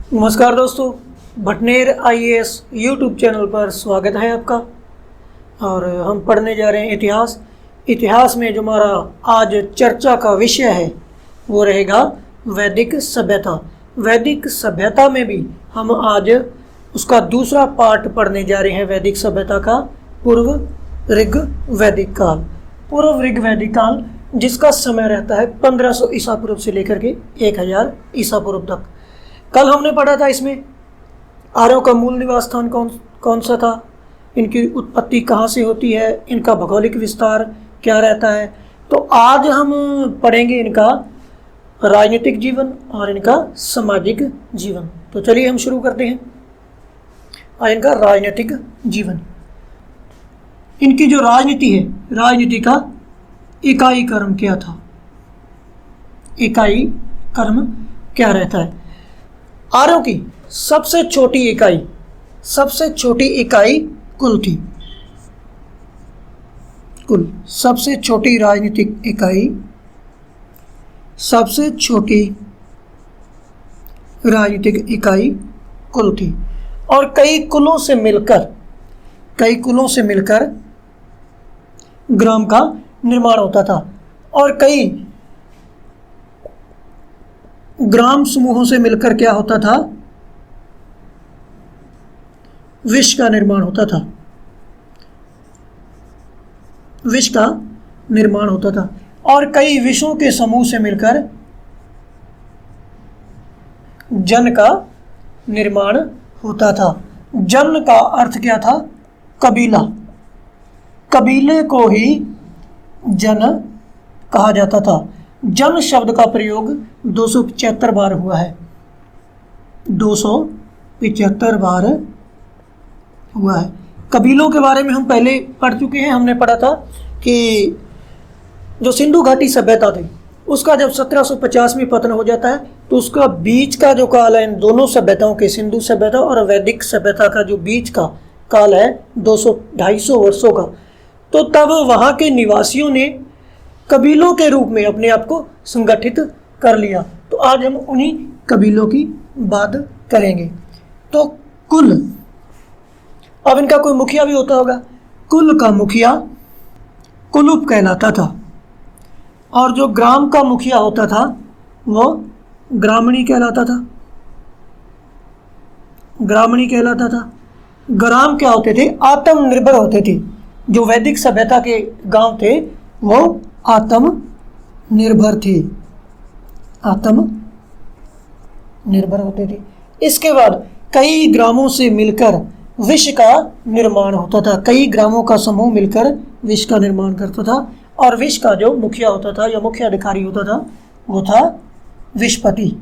नमस्कार दोस्तों, Bhatner IAS YouTube channel पर स्वागत है आपका। और हम पढ़ने जा रहे हैं इतिहास में जो हमारा आज चर्चा का विषय है वो रहेगा वैदिक सभ्यता। वैदिक सभ्यता में भी हम आज उसका दूसरा पार्ट पढ़ने जा रहे हैं। वैदिक सभ्यता का पूर्व ऋग वैदिक काल। पूर्व ऋग वैदिक काल जिसका समय रहता है 1500 ईसा पूर्व से लेकर के 1000 ईसा पूर्व तक। कल हमने पढ़ा था इसमें आर्यों का मूल निवास स्थान कौन सा था, इनकी उत्पत्ति कहाँ से होती है, इनका भौगोलिक विस्तार क्या रहता है। तो आज हम पढ़ेंगे इनका राजनीतिक जीवन और इनका सामाजिक जीवन। तो चलिए हम शुरू करते हैं। आज इनका राजनीतिक जीवन, इनकी जो राजनीति है, राजनीति का इकाई कर्म क्या था, इकाई कर्म क्या रहता है। आर्यों की सबसे छोटी इकाई कुल थी। कुल सबसे छोटी राजनीतिक इकाई, सबसे छोटी राजनीतिक इकाई कुल थी। और कई कुलों से मिलकर ग्राम का निर्माण होता था। और कई ग्राम समूहों से मिलकर क्या होता था, विष का निर्माण होता था। विष का निर्माण होता था। और कई विषों के समूह से मिलकर जन का निर्माण होता था। जन का अर्थ क्या था, कबीला। कबीले को ही जन कहा जाता था। जन शब्द का प्रयोग 275 बार हुआ है। 275 बार हुआ है। कबीलों के बारे में हम पहले पढ़ चुके हैं। हमने पढ़ा था कि जो सिंधु घाटी सभ्यता थी उसका जब 1750 में पतन हो जाता है तो उसका बीच का जो काल है इन दोनों सभ्यताओं के, सिंधु सभ्यता और वैदिक सभ्यता का जो बीच का काल है 200-250 वर्षों का। तो तब वहाँ के निवासियों ने कबीलों के रूप में अपने आप को संगठित कर लिया। तो आज हम उन्हीं कबीलों की बात करेंगे। तो कुल, अब इनका कोई मुखिया भी होता होगा। कुल का मुखिया कुलुप कहलाता था। और जो ग्राम का मुखिया होता था वो ग्रामणी कहलाता था। ग्रामणी कहलाता था। ग्राम क्या होते थे, आत्मनिर्भर होते थे। जो वैदिक सभ्यता के गांव थे वो आत्मनिर्भर थे, आत्मनिर्भर होते थे। इसके बाद कई ग्रामों से मिलकर विष का निर्माण होता था। कई ग्रामों का समूह मिलकर विष का निर्माण करता था। और विष का जो मुखिया होता था या मुख्य अधिकारी होता था वो था विषपति।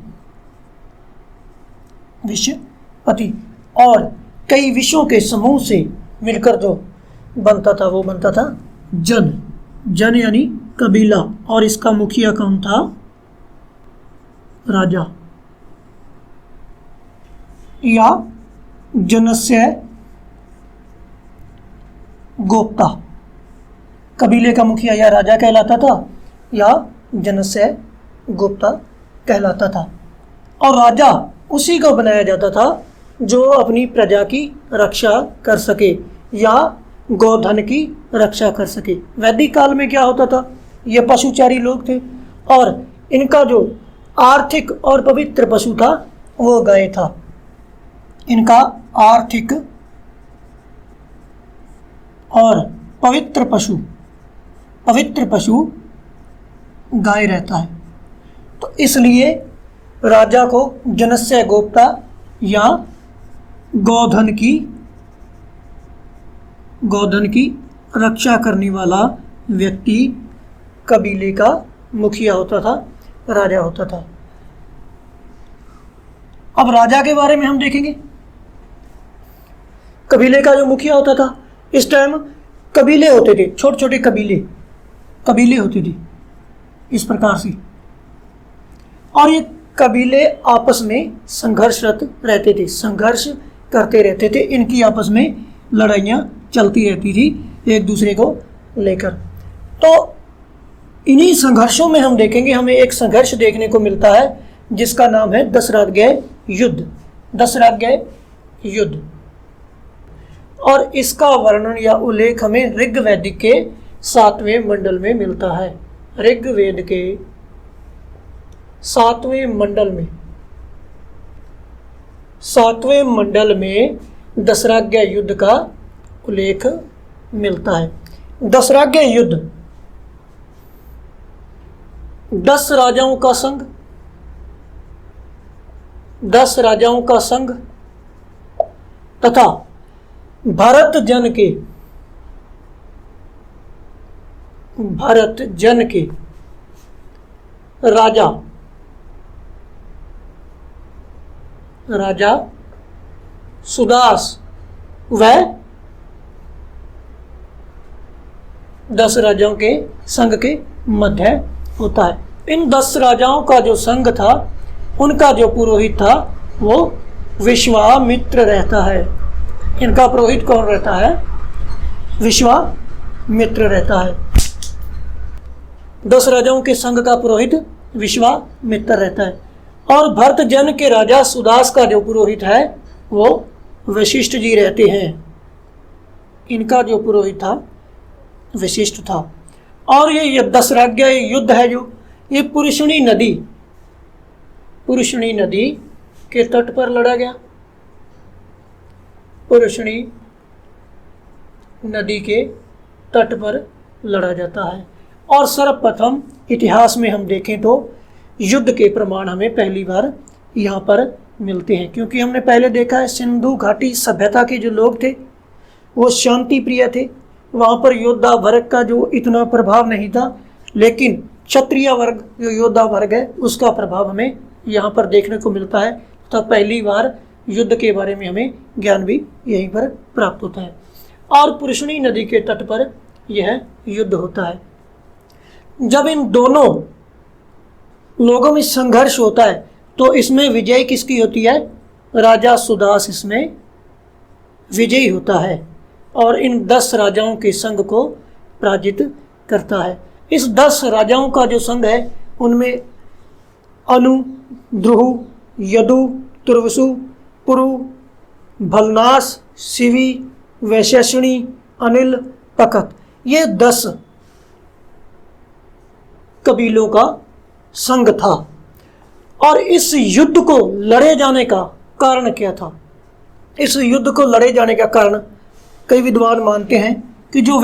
विषपति। और कई विषों के समूह से मिलकर जो बनता था वो बनता था जन। जन यानी कबीला। और इसका मुखिया कौन था, राजा या जनस्य गोप्ता। कबीले का मुखिया या राजा कहलाता था या जनस्य गोप्ता कहलाता था। और राजा उसी को बनाया जाता था जो अपनी प्रजा की रक्षा कर सके या गोधन की रक्षा कर सके। वैदिक काल में क्या होता था, ये पशुचारी लोग थे और इनका जो आर्थिक और पवित्र पशु था वो गाय था। इनका आर्थिक और पवित्र पशु गाय रहता है। तो इसलिए राजा को जनस्य गोप्ता या गोधन की रक्षा करने वाला व्यक्ति कबीले का मुखिया होता था, राजा होता था। अब राजा के बारे में हम देखेंगे। कबीले का जो मुखिया होता था, इस टाइम कबीले होते थे, छोटे छोटे कबीले होते थे इस प्रकार से। और ये कबीले आपस में संघर्षरत रहते थे, संघर्ष करते रहते थे। इनकी आपस में लड़ाइयाँ चलती रहती थी एक दूसरे को लेकर। तो इन्हीं संघर्षों में हम देखेंगे, हमें एक संघर्ष देखने को मिलता है जिसका नाम है दशरातगृह युद्ध। दशराज्ञ युद्ध। और इसका वर्णन या उल्लेख हमें ऋग्वेद के 7वें मंडल में मिलता है। ऋग्वेद के 7वें मंडल में दशराज्ञ युद्ध का उल्लेख मिलता है। दशराज्ञ युद्ध 10 राजाओं का संघ, 10 राजाओं का संघ तथा भरत जन के राजा सुदास व 10 राजाओं के संघ के मध्य होता है। इन 10 राजाओं का जो संघ था, उनका जो पुरोहित था वो विश्वामित्र रहता है। इनका पुरोहित कौन रहता है? विश्वामित्र रहता है। 10 राजाओं के संघ का पुरोहित विश्वामित्र रहता है। और भरत जन के राजा सुदास का जो पुरोहित है वो वशिष्ठ जी रहते हैं। इनका जो पुरोहित था वशिष्ठ था। और ये दशराज्ञ युद्ध है जो ये पुरुषणी नदी के तट पर लड़ा गया। पुरुषणी नदी के तट पर लड़ा जाता है। और सर्वप्रथम इतिहास में हम देखें तो युद्ध के प्रमाण हमें पहली बार यहाँ पर मिलते हैं, क्योंकि हमने पहले देखा है सिंधु घाटी सभ्यता के जो लोग थे वो शांति प्रिय थे। वहाँ पर योद्धा वर्ग का जो इतना प्रभाव नहीं था, लेकिन क्षत्रिय वर्ग जो योद्धा वर्ग है उसका प्रभाव हमें यहाँ पर देखने को मिलता है। तो पहली बार युद्ध के बारे में हमें ज्ञान भी यहीं पर प्राप्त होता है। और पुरुषणी नदी के तट पर यह युद्ध होता है। जब इन दोनों लोगों में संघर्ष होता है तो इसमें विजय किसकी होती है? राजा सुदास इसमें विजयी होता है और इन 10 राजाओं के संघ को पराजित करता है। इस 10 राजाओं का जो संघ है उनमें अनु, द्रुह, यदु, तुर्वसु, पुरु, भलनाश, शिवी, वैशेषणी, अनिल, तकत, ये 10 कबीलों का संघ था। और इस युद्ध को लड़े जाने का कारण क्या था? इस युद्ध को लड़े जाने का कारण कई विद्वान मानते हैं कि जो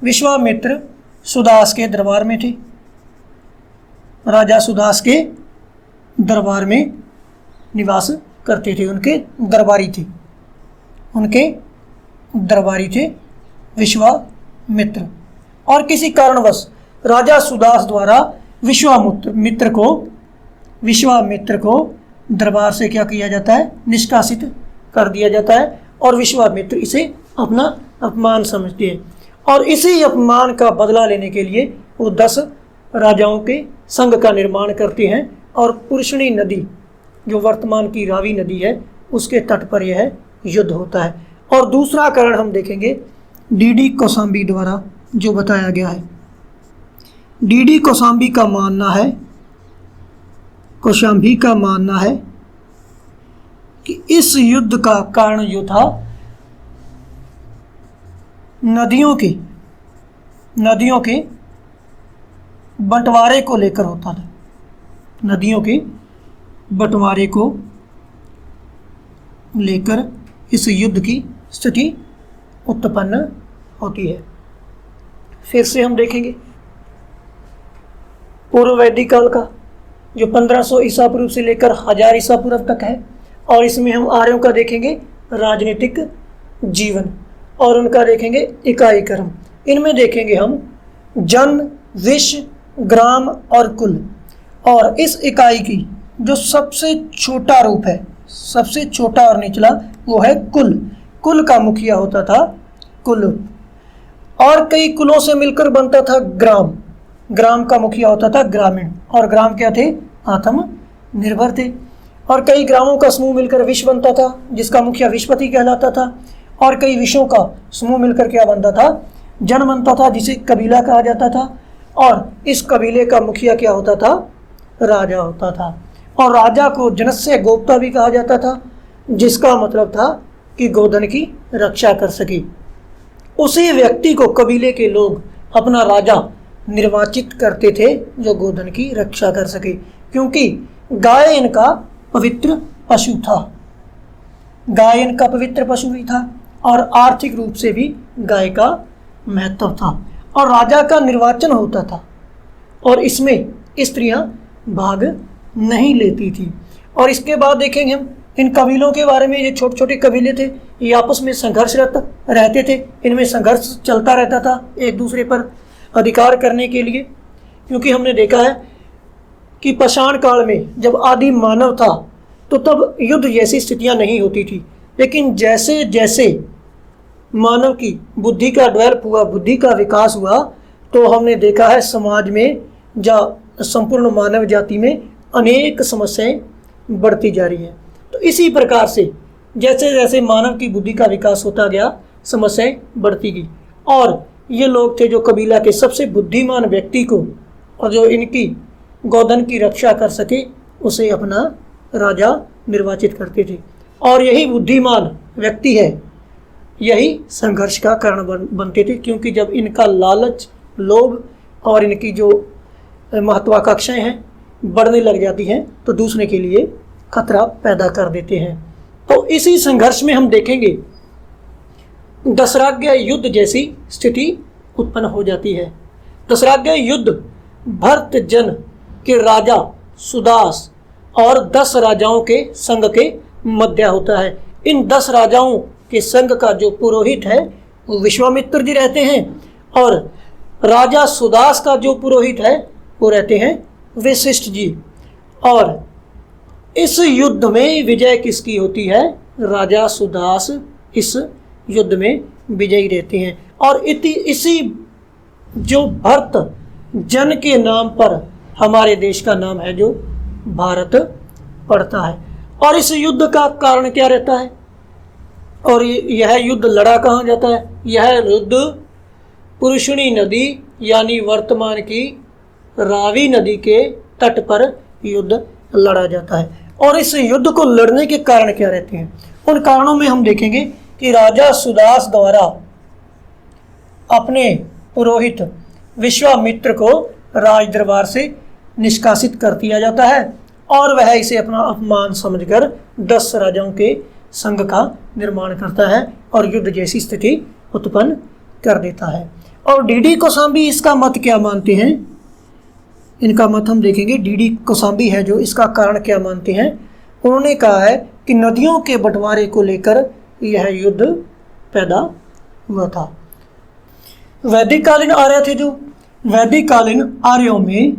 विश्वामित्र सुदास के दरबार में थे। राजा सुदास के दरबार में निवास करते थे। उनके दरबारी थे विश्वामित्र। और किसी कारणवश राजा सुदास द्वारा विश्वामित्र को दरबार से क्या किया जाता है? निष्कासित कर दिया जाता है। और विश्वामित्र इसे अपना अपमान समझते हैं और इसी अपमान का बदला लेने के लिए वो 10 राजाओं के संघ का निर्माण करते हैं। और पुरुषणी नदी जो वर्तमान की रावी नदी है उसके तट पर यह युद्ध होता है। और दूसरा कारण हम देखेंगे डीडी कौशाम्बी द्वारा जो बताया गया है। डीडी कौशाम्बी का मानना है कि इस युद्ध का कारण जो था नदियों के बंटवारे को लेकर होता था। नदियों के बंटवारे को लेकर इस युद्ध की स्थिति उत्पन्न होती है। फिर से हम देखेंगे पूर्व वैदिक काल का जो 1500 ईसा पूर्व से लेकर 1000 ईसा पूर्व तक है। और इसमें हम आर्यों का देखेंगे राजनीतिक जीवन और उनका देखेंगे इकाई कर्म। इनमें देखेंगे हम जन, विश्व, ग्राम और कुल। और इस इकाई की जो सबसे छोटा रूप है, सबसे छोटा और निचला, वो है कुल। कुल का मुखिया होता था कुल। और कई कुलों से मिलकर बनता था ग्राम। ग्राम का मुखिया होता था ग्रामीण। और ग्राम क्या थे? आत्मनिर्भर थे। और कई ग्रामों का समूह मिलकर विश्व बनता था जिसका मुखिया विश्वपति कहलाता था। और कई विश्वों का समूह मिलकर क्या बनता था? जन बनता था जिसे कबीला कहा जाता था। और इस कबीले का मुखिया क्या होता था? राजा होता था। और राजा को जनस्य गोप्ता भी कहा जाता था, जिसका मतलब था कि गोधन की रक्षा कर सके। उसी व्यक्ति को कबीले के लोग अपना राजा निर्वाचित करते थे जो गोधन की रक्षा कर सके, क्योंकि गाय इनका पवित्र पशु था। गाय इनका पवित्र पशु भी था और आर्थिक रूप से भी गाय का महत्व था, और राजा का निर्वाचन होता था और इसमें स्त्रियां भाग नहीं लेती थी। और इसके बाद देखेंगे हम इन कबीलों के बारे में। ये छोटे छोटे कबीले थे, ये आपस में संघर्षरत रहते थे, इनमें संघर्ष चलता रहता था एक दूसरे पर अधिकार करने के लिए। क्योंकि हमने देखा है कि पाषाण काल में जब आदि मानव था तो तब युद्ध जैसी स्थितियां नहीं होती थी, लेकिन जैसे जैसे मानव की बुद्धि का डेवलप हुआ, बुद्धि का विकास हुआ, तो हमने देखा है समाज में या संपूर्ण मानव जाति में अनेक समस्याएं बढ़ती जा रही हैं। तो इसी प्रकार से जैसे जैसे मानव की बुद्धि का विकास होता गया, समस्याएं बढ़ती गई, और ये लोग थे जो कबीला के सबसे बुद्धिमान व्यक्ति को, और जो इनकी गोधन की रक्षा कर सके, उसे अपना राजा निर्वाचित करते थे। और यही बुद्धिमान व्यक्ति है, यही संघर्ष का कारण बनते थे, क्योंकि जब इनका लालच, लोभ और इनकी जो महत्वाकांक्षाएं हैं बढ़ने लग जाती हैं तो दूसरे के लिए खतरा पैदा कर देते हैं। तो इसी संघर्ष में हम देखेंगे दशराज्ञ युद्ध जैसी स्थिति उत्पन्न हो जाती है। दशराज्ञ युद्ध भरत जन के राजा सुदास और 10 राजाओं के संघ के मध्य होता है। इन 10 राजाओं के संघ का जो पुरोहित है वो विश्वामित्र जी रहते हैं, और राजा सुदास का जो पुरोहित है वो रहते हैं वशिष्ठ जी। और इस युद्ध में विजय किसकी होती है? राजा सुदास इस युद्ध में विजयी रहते हैं। और इसी जो भरत जन के नाम पर हमारे देश का नाम है जो भारत पड़ता है। और इस युद्ध का कारण क्या रहता है? और यह युद्ध लड़ा कहाँ जाता है? यह युद्ध पुरुषणी नदी यानी वर्तमान की रावी नदी के तट पर युद्ध लड़ा जाता है। और इस युद्ध को लड़ने के कारण क्या रहते हैं? उन कारणों में हम देखेंगे कि राजा सुदास द्वारा अपने पुरोहित विश्वामित्र को राज दरबार से निष्कासित कर दिया जाता है, और वह इसे अपना अपमान समझकर 10 राजाओं के संघ का निर्माण करता है और युद्ध जैसी स्थिति उत्पन्न कर देता है। और डीडी कौशाम्बी इसका मत क्या मानते हैं? इनका मत हम देखेंगे। डीडी कौशाम्बी है जो इसका कारण क्या मानते हैं? उन्होंने कहा है कि नदियों के बंटवारे को लेकर यह युद्ध पैदा हुआ था। वैदिक कालीन आर्य थे जो वैदिक कालीन आर्यों में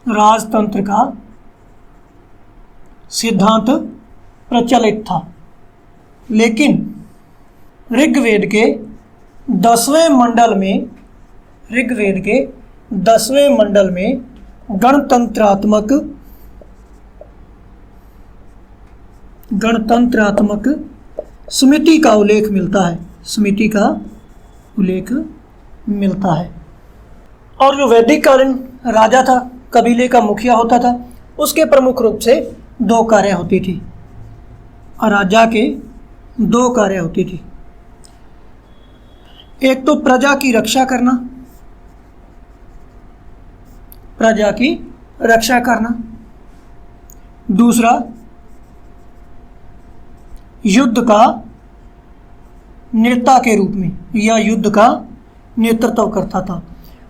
राजतंत्र का सिद्धांत प्रचलित था, लेकिन ऋग्वेद के 10वें मंडल में गणतंत्रात्मक समिति का उल्लेख मिलता है। और जो वैदिक कालीन राजा था, कबीले का मुखिया होता था, उसके प्रमुख रूप से 2 कार्य होती थी। राजा के 2 कार्य होती थी। एक तो प्रजा की रक्षा करना, दूसरा युद्ध का नेता के रूप में या युद्ध का नेतृत्व करता था।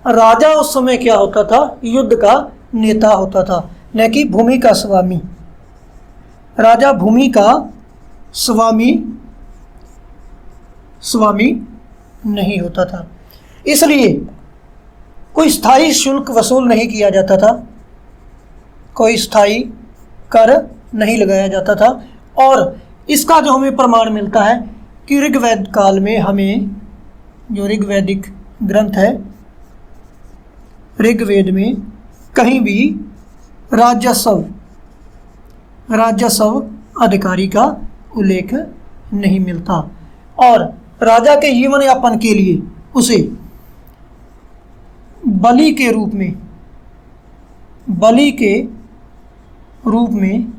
राजा उस समय क्या होता था? युद्ध का नेता होता था, न कि भूमि का स्वामी। राजा भूमि का स्वामी नहीं होता था, इसलिए कोई स्थायी शुल्क वसूल नहीं किया जाता था, कोई स्थायी कर नहीं लगाया जाता था। और इसका जो हमें प्रमाण मिलता है कि ऋग्वेद काल में हमें जो ऋग्वैदिक ग्रंथ है, ऋग्वेद में कहीं भी राजस्व अधिकारी का उल्लेख नहीं मिलता। और राजा के जीवन यापन के लिए उसे बलि के रूप में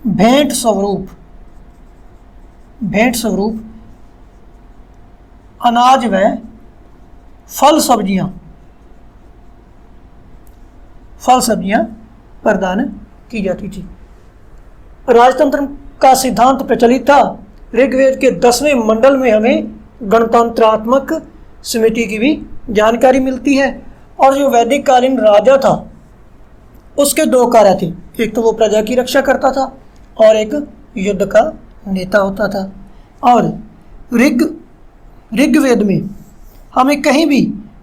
भेंट स्वरूप अनाज व फल सब्जियां प्रदान की जाती थी। राजतंत्र का सिद्धांत प्रचलित था। ऋग्वेद के 10वें मंडल में हमें गणतंत्रात्मक समिति की भी जानकारी मिलती है। और जो वैदिक कालीन राजा था उसके दो कार्य थे, एक तो वो प्रजा की रक्षा करता था और एक युद्ध का नेता होता था। और ऋग्वेद में हमें कहीं भी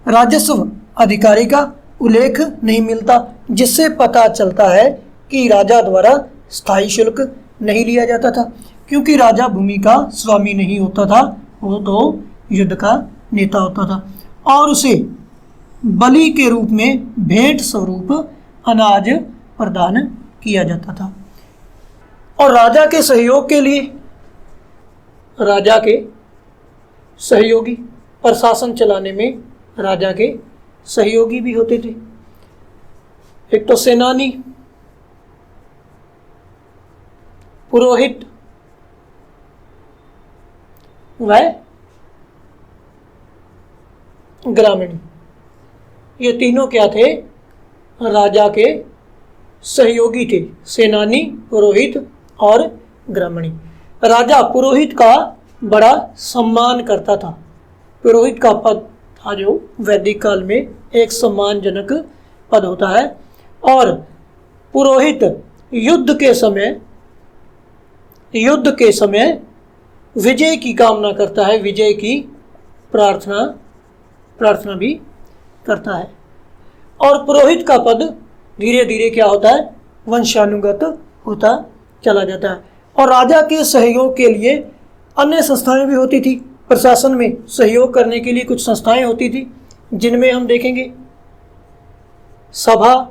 राजस्व अधिकारी का उल्लेख नहीं मिलता, जिससे पता चलता है कि राजा द्वारा स्थायी शुल्क नहीं लिया जाता था, क्योंकि राजा भूमि का स्वामी नहीं होता था, वो तो युद्ध का नेता होता था। और उसे बलि के रूप में भेंट स्वरूप अनाज प्रदान किया जाता था। और राजा के सहयोग के लिए राजा के सहयोगी, प्रशासन चलाने में राजा के सहयोगी भी होते थे। एक तो सेनानी, पुरोहित व ग्रामीण, ये तीनों क्या थे? राजा के सहयोगी थे, सेनानी, पुरोहित और ग्रामीणी। राजा पुरोहित का बड़ा सम्मान करता था। पुरोहित का पद था जो वैदिक काल में एक सम्मानजनक पद होता है। और पुरोहित युद्ध के समय विजय की कामना करता है, विजय की प्रार्थना भी करता है। और पुरोहित का पद धीरे धीरे क्या होता है? वंशानुगत होता चला जाता है। और राजा के सहयोग के लिए अन्य संस्थाएं भी होती थी। प्रशासन में सहयोग करने के लिए कुछ संस्थाएं होती थी, जिनमें हम देखेंगे सभा,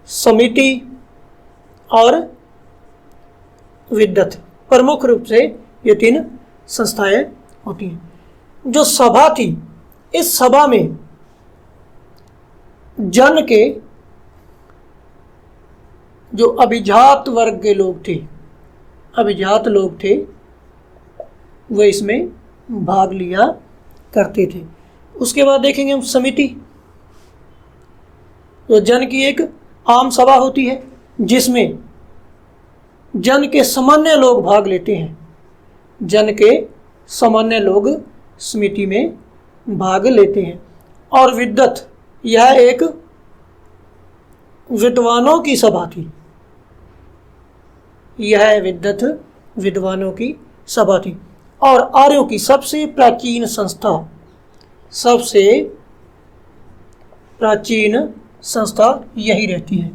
समिति और विद्वत। प्रमुख रूप से ये तीन संस्थाएं होती हैं। जो सभा थी, इस सभा में जन के जो अभिजात वर्ग के लोग थे, वो इसमें भाग लिया करते थे। उसके बाद देखेंगे हम समिति। तो जन की एक आम सभा होती है जिसमें जन के सामान्य लोग भाग लेते हैं। जन के सामान्य लोग समिति में भाग लेते हैं। और विद्वत, यह एक विद्वानों की सभा थी। यह विद्वानों की सभा थी। और आर्यों की सबसे प्राचीन संस्था यही रहती है।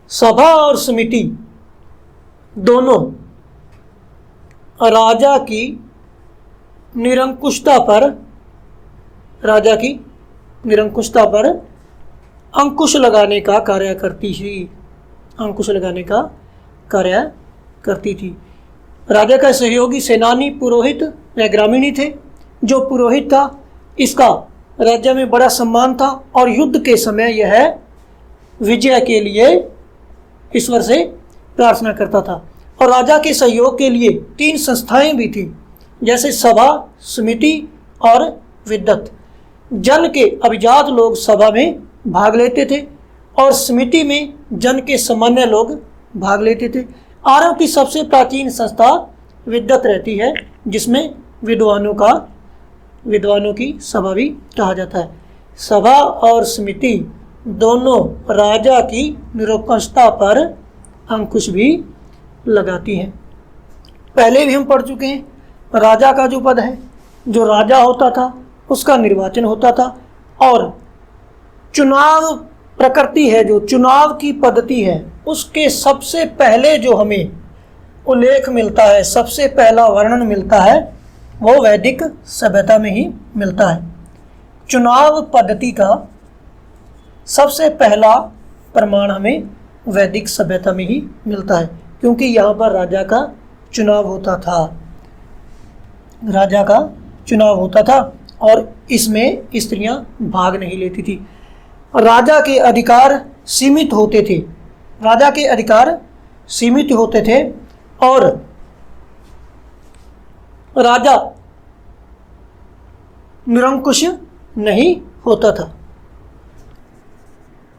सभा और समिति दोनों राजा की निरंकुशता पर अंकुश लगाने का कार्य करती थी। राजा का सहयोगी सेनानी, पुरोहित व ग्रामीणी थे। जो पुरोहित था, इसका राज्य में बड़ा सम्मान था और युद्ध के समय यह विजय के लिए ईश्वर से प्रार्थना करता था। और राजा के सहयोग के लिए तीन संस्थाएं भी थी, जैसे सभा, समिति और विद्वत। जन के अभिजात लोग सभा में भाग लेते थे और समिति में जन के सामान्य लोग भाग लेते थे। आर्यों की सबसे प्राचीन संस्था विद्वत रहती है, जिसमें विद्वानों की सभा भी कहा जाता है। सभा और समिति दोनों राजा की निरंकुशता पर अंकुश भी लगाती हैं। पहले भी हम पढ़ चुके हैं, राजा का जो पद है, जो राजा होता था उसका निर्वाचन होता था। और चुनाव प्रकृति है, जो चुनाव की पद्धति है, उसके सबसे पहले जो हमें उल्लेख मिलता है, सबसे पहला वर्णन मिलता है, वो वैदिक सभ्यता में ही मिलता है। चुनाव पद्धति का सबसे पहला प्रमाण हमें वैदिक सभ्यता में ही मिलता है, क्योंकि यहाँ पर राजा का चुनाव होता था और इसमें स्त्रियां भाग नहीं लेती थी। राजा के अधिकार सीमित होते थे, राजा के अधिकार सीमित होते थे और राजा निरंकुश नहीं होता था।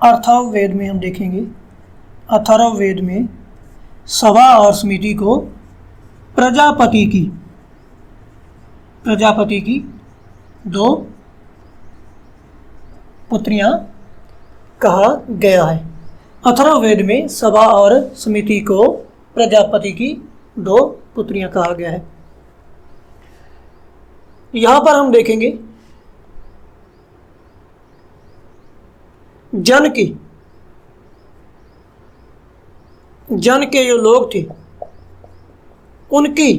अथर्ववेद में हम देखेंगे, अथर्ववेद में सभा और समिति को प्रजापति की 2 पुत्रियां कहा गया है। अथर्ववेद में सभा और समिति को प्रजापति की 2 पुत्रियां कहा गया है। यहां पर हम देखेंगे जन के जो लोग थे उनकी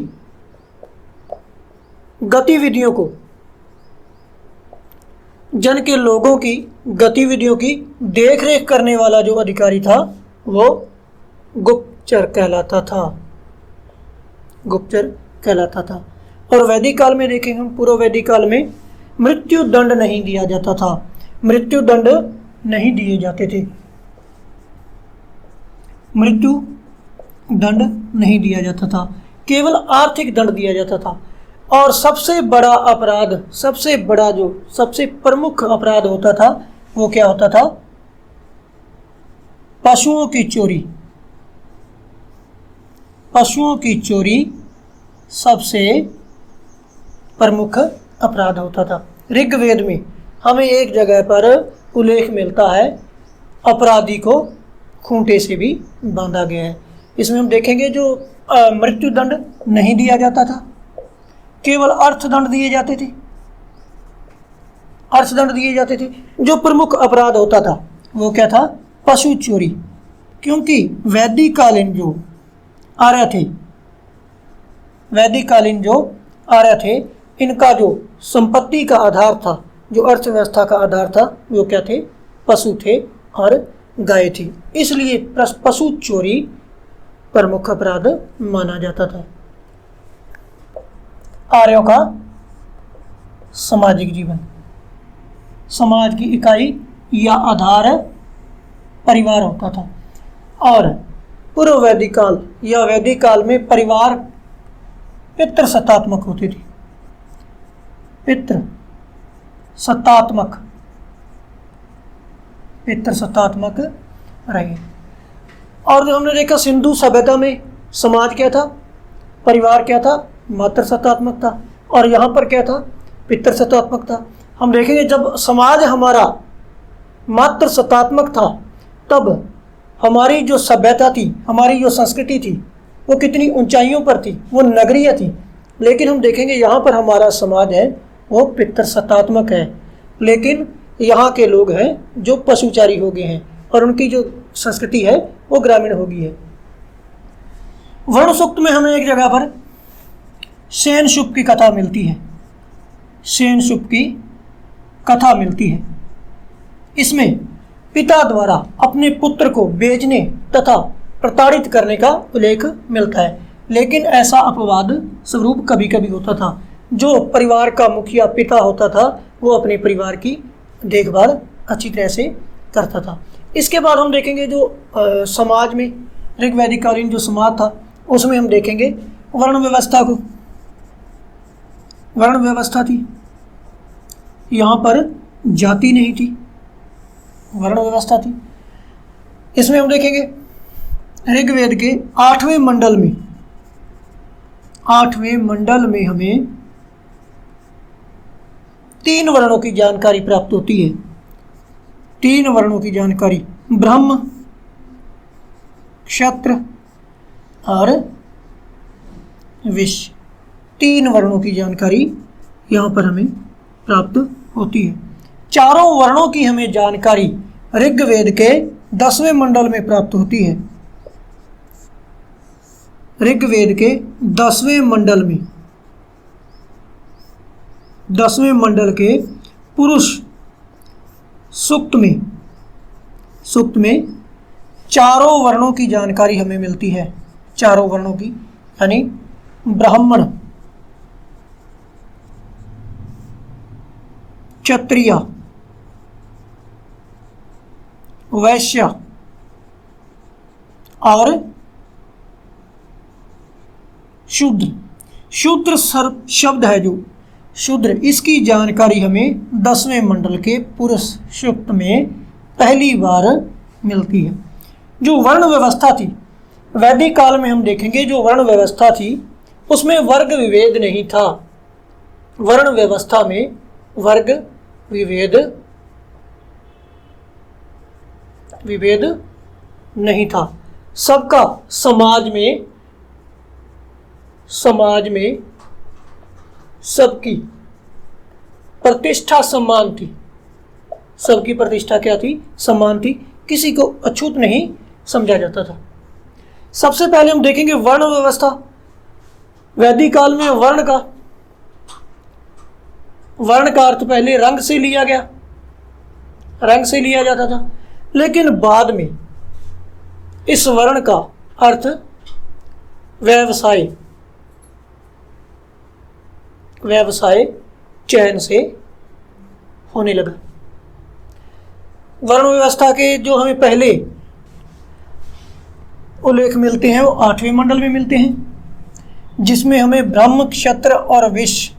गतिविधियों को, जन के लोगों की गतिविधियों की देखरेख करने वाला जो अधिकारी था वो गुप्तचर कहलाता था, गुप्तचर कहलाता था। और वैदिक काल में देखेंगे हम, पूर्व वैदिक काल में मृत्यु दंड नहीं दिया जाता था, मृत्यु दंड नहीं दिए जाते थे, मृत्यु दंड नहीं दिया जाता था, केवल आर्थिक दंड दिया जाता था। और सबसे बड़ा अपराध, सबसे बड़ा जो सबसे प्रमुख अपराध होता था वो क्या होता था? पशुओं की चोरी। पशुओं की चोरी सबसे प्रमुख अपराध होता था। ऋग्वेद में हमें एक जगह पर उल्लेख मिलता है अपराधी को खूंटे से भी बांधा गया है। इसमें हम देखेंगे जो मृत्यु दंड नहीं दिया जाता था, केवल अर्थदंड दिए जाते थे, अर्थदंड दिए जाते थे। जो प्रमुख अपराध होता था वो क्या था? पशु चोरी। क्योंकि वैदिक कालीन जो आर्य थे, वैदिक कालीन जो आर्य थे, इनका जो संपत्ति का आधार था, जो अर्थव्यवस्था का आधार था, वो क्या थे? पशु थे और गाय थी। इसलिए पशु चोरी प्रमुख अपराध माना जाता था। आर्यों का सामाजिक जीवन, समाज की इकाई या आधार परिवार होता था। और पूर्व वैदिक काल या वैदिक काल में परिवार पितृसत्तात्मक होती थी, पितृसत्तात्मक रहे। और जो हमने देखा सिंधु सभ्यता में समाज क्या था? परिवार क्या था? मातृसत्तात्मक था। और यहाँ पर क्या था? पितृसत्तात्मक था। हम देखेंगे जब समाज हमारा मातृसत्तात्मक था तब हमारी जो सभ्यता थी, हमारी जो संस्कृति थी, वो कितनी ऊंचाइयों पर थी, वो नगरीय थी। लेकिन हम देखेंगे यहाँ पर हमारा समाज है वो पितृसत्तात्मक है, लेकिन यहाँ के लोग हैं जो पशुचारी हो गए हैं और उनकी जो संस्कृति है वो ग्रामीण हो गई है। वर्ण सूक्त में हमें एक जगह पर सेन शुभ की कथा मिलती है, सेन शुभ की कथा मिलती है। इसमें पिता द्वारा अपने पुत्र को बेचने तथा प्रताड़ित करने का उल्लेख मिलता है। लेकिन ऐसा अपवाद स्वरूप कभी कभी होता था। जो परिवार का मुखिया पिता होता था वो अपने परिवार की देखभाल अच्छी तरह से करता था। इसके बाद हम देखेंगे जो समाज में ऋग्वैदिक कालीन जो समाज था उसमें हम देखेंगे वर्ण व्यवस्था को, वर्ण व्यवस्था थी। यहाँ पर जाति नहीं थी, वर्ण व्यवस्था थी। इसमें हम देखेंगे ऋग्वेद के 8वें मंडल में, 8वें मंडल में हमें 3 वर्णों की जानकारी प्राप्त होती है। 3 वर्णों की जानकारी, ब्रह्म, क्षत्र और वैश्य। 3 वर्णों की जानकारी यहाँ पर हमें प्राप्त होती है। चारों वर्णों की हमें जानकारी ऋग्वेद के 10वें मंडल में प्राप्त होती है। ऋग्वेद के 10वें मंडल में, 10वें मंडल के पुरुष सूक्त में चारों वर्णों की जानकारी हमें मिलती है। चारों वर्णों की, यानी ब्राह्मण, क्षत्रिय, वैश्य और शूद्र। शूद्र शब्द है जो शूद्र, इसकी जानकारी हमें 10वें मंडल के पुरुष सूक्त में पहली बार मिलती है। जो वर्ण व्यवस्था थी वैदिक काल में, हम देखेंगे जो वर्ण व्यवस्था थी उसमें वर्ग विभेद नहीं था। वर्ण व्यवस्था में वर्ग विभेद नहीं था। सबका समाज में सबकी प्रतिष्ठा समान थी। सबकी प्रतिष्ठा क्या थी? समान थी। किसी को अछूत नहीं समझा जाता था। सबसे पहले हम देखेंगे वर्ण व्यवस्था। वैदिक काल में वर्ण का अर्थ पहले रंग से लिया गया, रंग से लिया जाता था, लेकिन बाद में इस वर्ण का अर्थ व्यवसाय चयन से होने लगा। वर्ण व्यवस्था के जो हमें पहले उल्लेख मिलते हैं वो 8वें मंडल में मिलते हैं, जिसमें हमें ब्रह्म, क्षत्र और वैश्य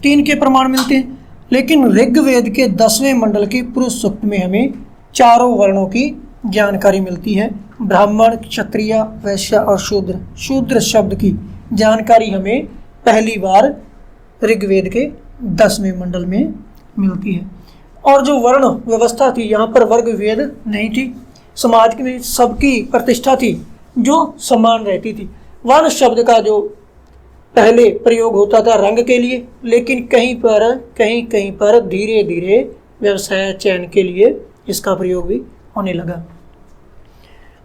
3 के प्रमाण मिलते हैं। लेकिन ऋग्वेद के 10वें मंडल के पुरुष सूक्त में हमें 4 वर्णों की जानकारी मिलती है। ब्राह्मण, क्षत्रिय, वैश्य और शूद्र। शूद्र शब्द की जानकारी हमें पहली बार ऋग्वेद के 10वें मंडल में मिलती है। और जो वर्ण व्यवस्था थी यहाँ पर वर्ग विभेद नहीं थी। समाज में सबकी प्रतिष्ठा थी जो समान रहती थी। वर्ण शब्द का जो पहले प्रयोग होता था रंग के लिए, लेकिन कहीं कहीं पर धीरे धीरे व्यवसाय चयन के लिए इसका प्रयोग भी होने लगा।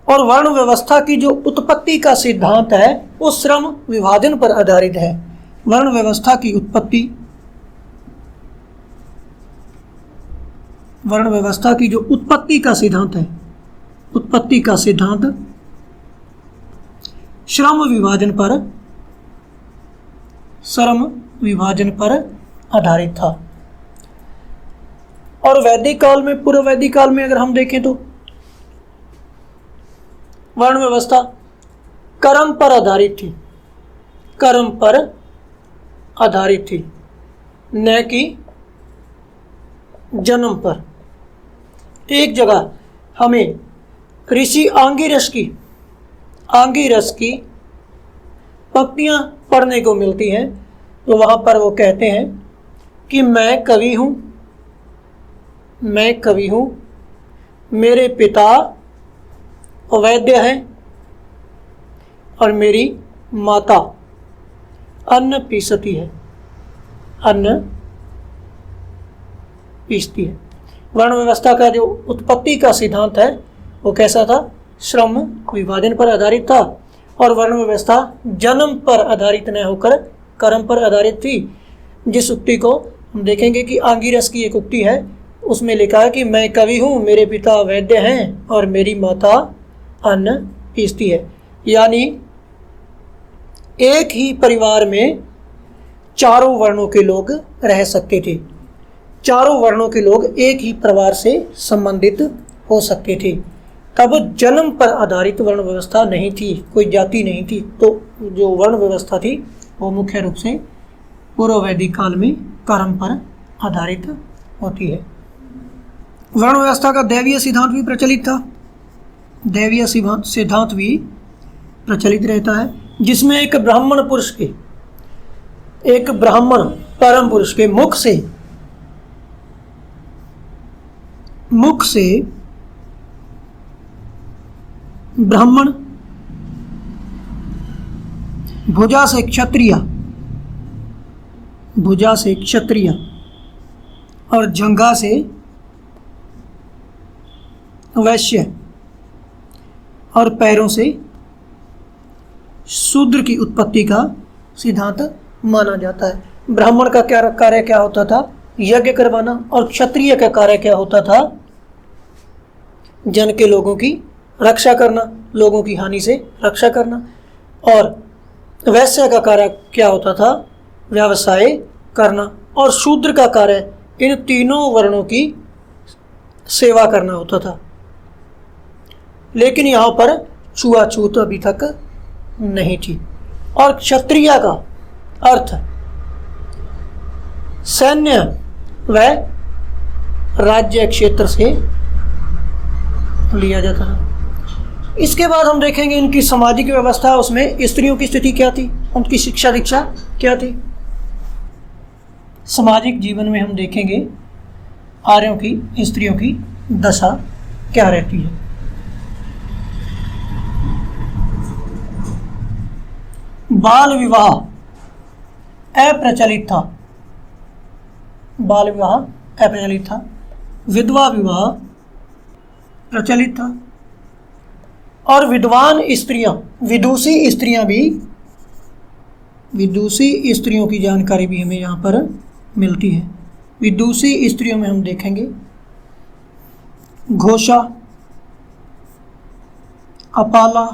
और वर्ण व्यवस्था की जो उत्पत्ति का सिद्धांत है वो श्रम विभाजन पर आधारित है। वर्ण व्यवस्था की जो उत्पत्ति का सिद्धांत है, उत्पत्ति का सिद्धांत श्रम विभाजन पर आधारित था। और वैदिक काल में, पूर्व वैदिक काल में अगर हम देखें तो वर्ण व्यवस्था कर्म पर आधारित थी, कर्म पर आधारित थी, न कि जन्म पर। एक जगह हमें ऋषि आंगिरस की पंक्तियां पढ़ने को मिलती हैं, तो वहाँ पर वो कहते हैं कि मैं कवि हूँ, मेरे पिता वैद्य हैं और मेरी माता अन्न पीसती है। वर्ण व्यवस्था का जो उत्पत्ति का सिद्धांत है वो कैसा था? श्रम विभाजन पर आधारित था। और वर्ण व्यवस्था जन्म पर आधारित न होकर कर्म पर आधारित थी। जिस उक्ति को हम देखेंगे कि आंगिरस की एक उक्ति है, उसमें लिखा है कि मैं कवि हूँ, मेरे पिता वैद्य हैं और मेरी माता अन्न पीसती है। यानी एक ही परिवार में 4 वर्णों के लोग रह सकते थे। 4 वर्णों के लोग एक ही परिवार से संबंधित हो सकते थे। तब जन्म पर आधारित वर्ण व्यवस्था नहीं थी, कोई जाति नहीं थी। तो जो वर्ण व्यवस्था थी वो मुख्य रूप से पूर्व वैदिक काल में कर्म पर आधारित होती है। वर्ण व्यवस्था का दैवीय सिद्धांत भी प्रचलित था। दैवीय सिद्धांत भी प्रचलित रहता है, जिसमें एक ब्राह्मण परम पुरुष के मुख से ब्राह्मण, भुजा से क्षत्रिय और जंघा से वैश्य और पैरों से शूद्र की उत्पत्ति का सिद्धांत माना जाता है। ब्राह्मण का कार्य क्या होता था? यज्ञ करवाना। और क्षत्रिय का कार्य क्या होता था? जन के लोगों की रक्षा करना, लोगों की हानि से रक्षा करना। और वैश्य का कार्य क्या होता था? व्यवसाय करना। और शूद्र का कार्य इन तीनों वर्णों की सेवा करना होता था। लेकिन यहाँ पर छुआछूत अभी तक नहीं थी। और क्षत्रिय का अर्थ सैन्य व राज्य क्षेत्र से लिया जाता था। इसके बाद हम देखेंगे इनकी सामाजिक व्यवस्था, उसमें स्त्रियों की स्थिति क्या थी, उनकी शिक्षा दीक्षा क्या थी। सामाजिक जीवन में हम देखेंगे आर्यों की स्त्रियों की दशा क्या रहती है। बाल विवाह अप्रचलित था। बाल विवाह अप्रचलित था। विधवा विवाह प्रचलित था। और विद्वान स्त्रियां, विदुषी स्त्रियों की जानकारी भी हमें यहाँ पर मिलती है। विदुषी स्त्रियों में हम देखेंगे घोषा, अपाला,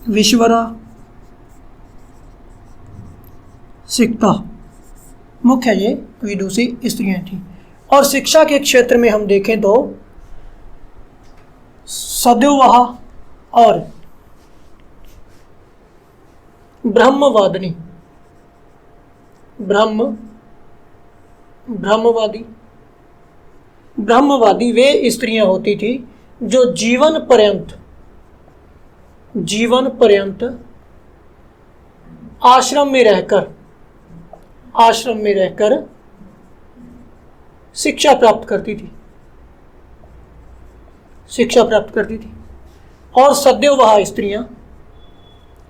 विश्वरा, सिक्ता, मुख्य ये विदुषी स्त्रियां थीं। और शिक्षा के क्षेत्र में हम देखें तो सद्योवाहा और ब्रह्मवादिनी, ब्रह्मवादी वे स्त्रियां होती थी जो जीवन पर्यंत आश्रम में रहकर शिक्षा प्राप्त करती थी। और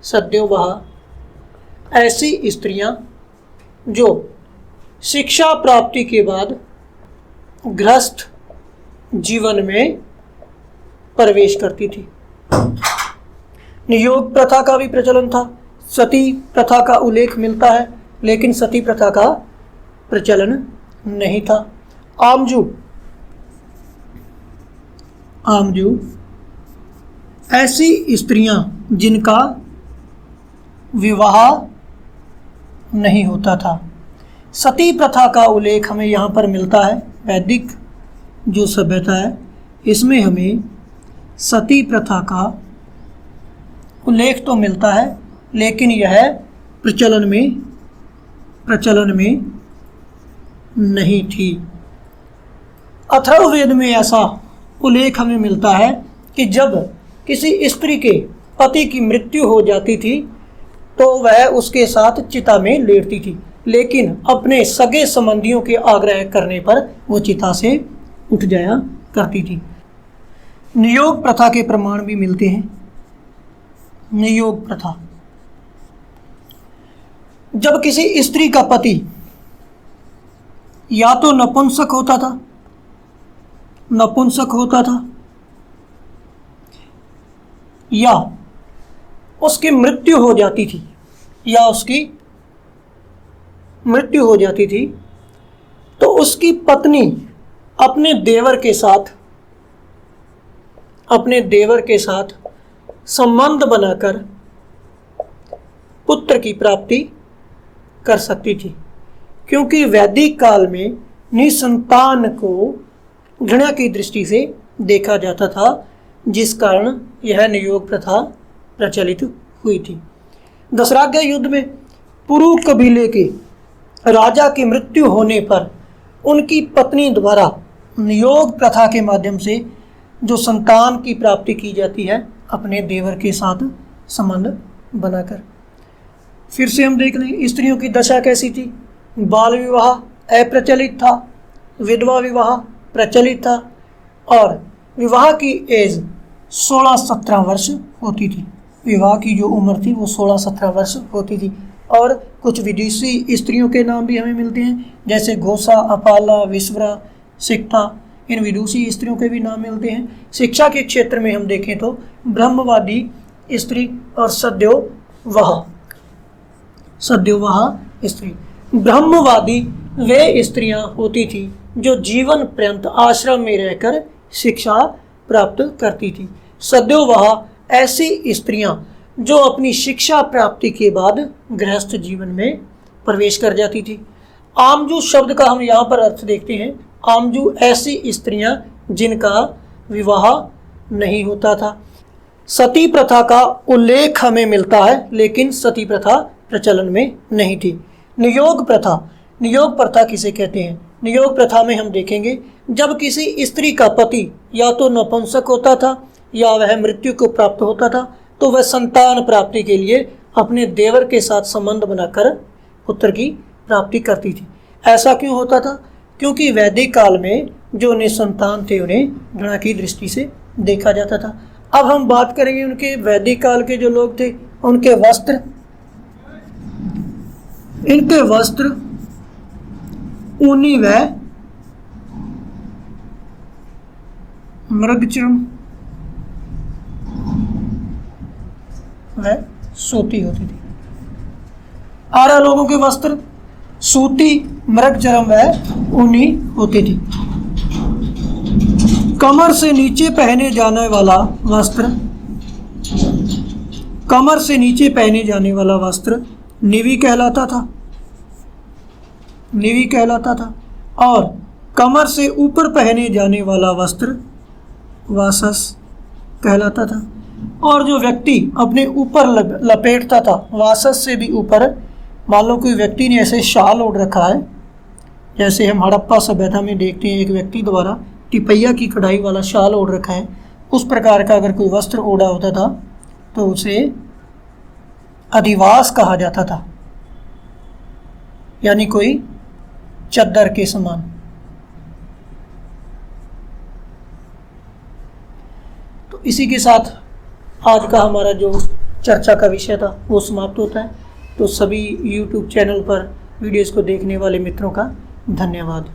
सद्योवाहा ऐसी स्त्रियां जो शिक्षा प्राप्ति के बाद गृहस्थ जीवन में प्रवेश करती थी। नियोग प्रथा का भी प्रचलन था। सती प्रथा का उल्लेख मिलता है, लेकिन सती प्रथा का प्रचलन नहीं था। आमजू ऐसी स्त्रियां जिनका विवाह नहीं होता था। सती प्रथा का उल्लेख हमें यहाँ पर मिलता है। वैदिक जो सभ्यता है इसमें हमें सती प्रथा का उल्लेख तो मिलता है, लेकिन यह प्रचलन में नहीं थी। अथर्ववेद में ऐसा उल्लेख हमें मिलता है कि जब किसी स्त्री के पति की मृत्यु हो जाती थी तो वह उसके साथ चिता में लेटती थी, लेकिन अपने सगे संबंधियों के आग्रह करने पर वो चिता से उठ जाया करती थी। नियोग प्रथा के प्रमाण भी मिलते हैं। नियोग प्रथा, जब किसी स्त्री का पति या तो नपुंसक होता था या उसकी मृत्यु हो जाती थी तो उसकी पत्नी अपने देवर के साथ संबंध बनाकर पुत्र की प्राप्ति कर सकती थी, क्योंकि वैदिक काल में निसंतान को घृणा की दृष्टि से देखा जाता था, जिस कारण यह नियोग प्रथा प्रचलित हुई थी। दशराज्ञ युद्ध में पुरु कबीले के राजा की मृत्यु होने पर उनकी पत्नी द्वारा नियोग प्रथा के माध्यम से जो संतान की प्राप्ति की जाती है अपने देवर के साथ संबंध बनाकर। फिर से हम देख लें स्त्रियों की दशा कैसी थी। बाल विवाह अप्रचलित था, विधवा विवाह प्रचलित था, और विवाह की एज 16-17 वर्ष होती थी। विवाह की जो उम्र थी वो 16-17 वर्ष होती थी। और कुछ विदेशी स्त्रियों के नाम भी हमें मिलते हैं, जैसे घोषा, अपाला, विश्वरा, सिक्ता। इन विदुषी स्त्रियों के भी नाम मिलते हैं। शिक्षा के क्षेत्र में हम देखें तो ब्रह्मवादी स्त्री और सद्योवाहा स्त्री। ब्रह्मवादी वे स्त्रियां होती थी जो जीवन पर्यंत आश्रम में रहकर शिक्षा प्राप्त करती थी। सद्योवाहा ऐसी स्त्रियां जो अपनी शिक्षा प्राप्ति के बाद गृहस्थ जीवन में प्रवेश कर जाती थी। आमजू शब्द का हम यहाँ पर अर्थ देखते हैं। आमजू ऐसी स्त्रियां जिनका विवाह नहीं होता था। सती प्रथा का उल्लेख हमें मिलता है, लेकिन सती प्रथा प्रचलन में नहीं थी। नियोग प्रथा, नियोग प्रथा किसे कहते हैं? नियोग प्रथा में हम देखेंगे जब किसी स्त्री का पति या तो नपुंसक होता था या वह मृत्यु को प्राप्त होता था, तो वह संतान प्राप्ति के लिए अपने देवर के साथ संबंध बनाकर पुत्र की प्राप्ति करती थी। ऐसा क्यों होता था? क्योंकि वैदिक काल में जो निसंतान थे उन्हें घृणा की दृष्टि से देखा जाता था। अब हम बात करेंगे उनके वैदिक काल के जो लोग थे, उनके वस्त्र, इनके वस्त्र ऊनी व मृगचर्म व सूती होती थी। आर्य लोगों के वस्त्र सूती, मृगचर्म व ऊनी होती थी। कमर से नीचे पहने जाने वाला वस्त्र, कमर से नीचे पहने जाने वाला वस्त्र निवी कहलाता था, निवी कहलाता था। और कमर से ऊपर पहने जाने वाला वस्त्र वासस कहलाता था। और जो व्यक्ति अपने ऊपर लपेटता था, वासस से भी ऊपर, मान लो कोई व्यक्ति ने ऐसे शाल ओढ़ रखा है, जैसे हम हड़प्पा सभ्यता में देखते हैं एक व्यक्ति द्वारा टिपैया की कढ़ाई वाला शाल ओढ़ रखा है, उस प्रकार का अगर कोई वस्त्र ओढ़ा होता था तो उसे अधिवास कहा जाता था, यानी कोई चद्दर के समान। तो इसी के साथ आज का हमारा जो चर्चा का विषय था वो समाप्त होता है। तो सभी YouTube चैनल पर वीडियोस को देखने वाले मित्रों का धन्यवाद।